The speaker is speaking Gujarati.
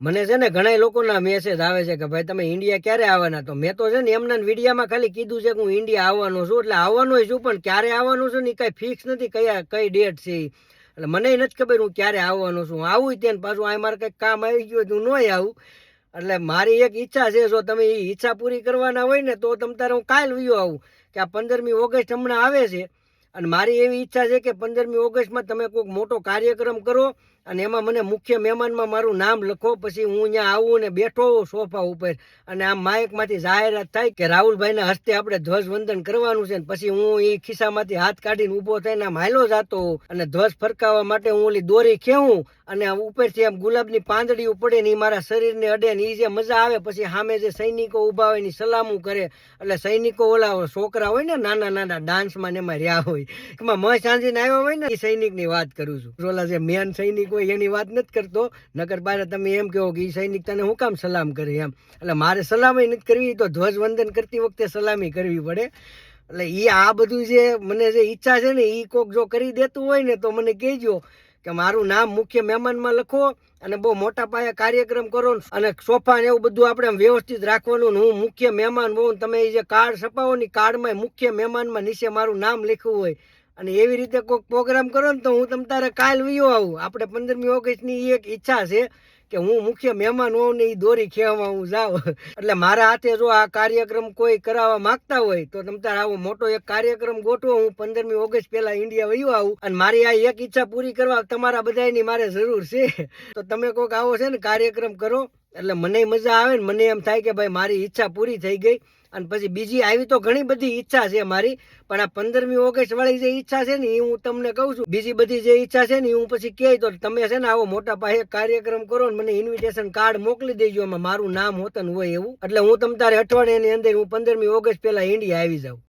મને છે ને ઘણા લોકોના મેસેજ આવે છે કે ભાઈ તમે ઇન્ડિયા ક્યારે આવવાના? તો મેં તો છે ને એમના વિડીયામાં ખાલી કીધું છે કે હું ઇન્ડિયા આવવાનો છું, એટલે આવવાનો છું, પણ ક્યારે આવવાનું છું ને કઈ ફિક્સ નથી, કઈ ડેટ છે એટલે મને નથી ખબર હું ક્યારે આવવાનો છું. હું આવું ત્યાં પાછું આ મારે કઈક કામ આવી ગયું તો હું ન આવું. એટલે મારી એક ઈચ્છા છે, જો તમે એ ઈચ્છા પૂરી કરવાના હોય ને તો તમ તારે હું કાલ વયો આવું, કે આ 15મી ઓગસ્ટ હમણાં આવે છે અને મારી એવી ઈચ્છા છે કે 15મી ઓગસ્ટમાં તમે કોઈક મોટો કાર્યક્રમ કરો અને એમાં મને મુખ્ય મહેમાનમાં મારું નામ લખો. પછી હું ત્યાં આવું ને બેઠો સોફા ઉપર અને આમ માઇકમાંથી જાહેરાત થાય કે રાહુલભાઈના હસ્તે આપણે ધ્વજવંદન કરવાનું છે. પછી હું એ ખિસ્સામાંથી હાથ કાઢીને ઊભો થઈને આમ હાલો જાતો અને ધ્વજ ફરકાવવા માટે હું ઓલી દોરી ખેવું અને ઉપરથી આમ ગુલાબની પાંદડીઓ પડે ને એ મારા શરીરને અડે ને એ જે મજા આવે. પછી સામે જે સૈનિકો ઊભા હોય ને સલામું કરે, એટલે સૈનિકો ઓલા છોકરા હોય ને નાના નાના ડાન્સમાં ને એમાં રહ્યા હોય, એમાં મય સાંજીને આવ્યો હોય ને એ સૈનિકની વાત કરું છું. ઓલા જે મેન સૈનિક હોય એની વાત નથી કરતો, નકર બારે તમે એમ કહો કે એ સૈનિક તને હું કામ સલામ કરે એમ. એટલે મારે સલામી નથી કરવી, તો ધ્વજવંદન કરતી વખતે સલામી કરવી પડે. એટલે એ આ બધું જે મને જે ઈચ્છા છે ને એ કોક જો કરી દેતું હોય ને તો મને કહેજો કે મારું નામ મુખ્ય મહેમાનમાં લખો અને બહુ મોટા પાયે કાર્યક્રમ કરો અને સોફા ને એવું બધું આપણે વ્યવસ્થિત રાખવાનું. હું મુખ્ય મહેમાન હોઉં, તમે એ જે કાર્ડ છપાવો ને કાર્ડમાં મુખ્ય મહેમાનમાં નીચે મારું નામ લખ્યું હોય અને એવી રીતે કોઈક પ્રોગ્રામ કરો ને તો હું તમ તારે કાલ વયો આવું. આપણે 15મી ઓગસ્ટની એક ઈચ્છા છે કે હું મુખ્ય મહેમાન હોઉં ને એ દોરી ખેવામાં હું જાઉં. એટલે મારા હાથે જો આ કાર્યક્રમ કોઈ કરાવવા માંગતા હોય તો તમ તારે આવો મોટો એક કાર્યક્રમ ગોઠવો. હું 15મી ઓગસ્ટ પહેલા ઇન્ડિયા વયો આવું અને મારી આ એક ઈચ્છા પૂરી કરવા તમારા બધાની મારે જરૂર છે. તો તમે કોઈક આવો છે ને કાર્યક્રમ કરો એટલે મને મજા આવે ને મને એમ થાય કે ભાઈ મારી ઈચ્છા પૂરી થઈ ગઈ. અને પછી બીજી આવી તો ઘણી બધી ઈચ્છા છે મારી, પણ આ 15મી ઓગસ્ટ વાળી જે ઈચ્છા છે ને એ હું તમને કહું છું. બીજી બધી જે ઈચ્છા છે ને હું પછી કહે તો તમે છે ને આવો મોટા પાયે કાર્યક્રમ કરો ને મને ઇન્વિટેશન કાર્ડ મોકલી દેજો, એમાં મારું નામ હોતન હોય એવું. એટલે હું તમ તારે અઠવાડિયાની અંદર હું 15મી ઓગસ્ટ પહેલા ઇન્ડિયા આવી જાઉં.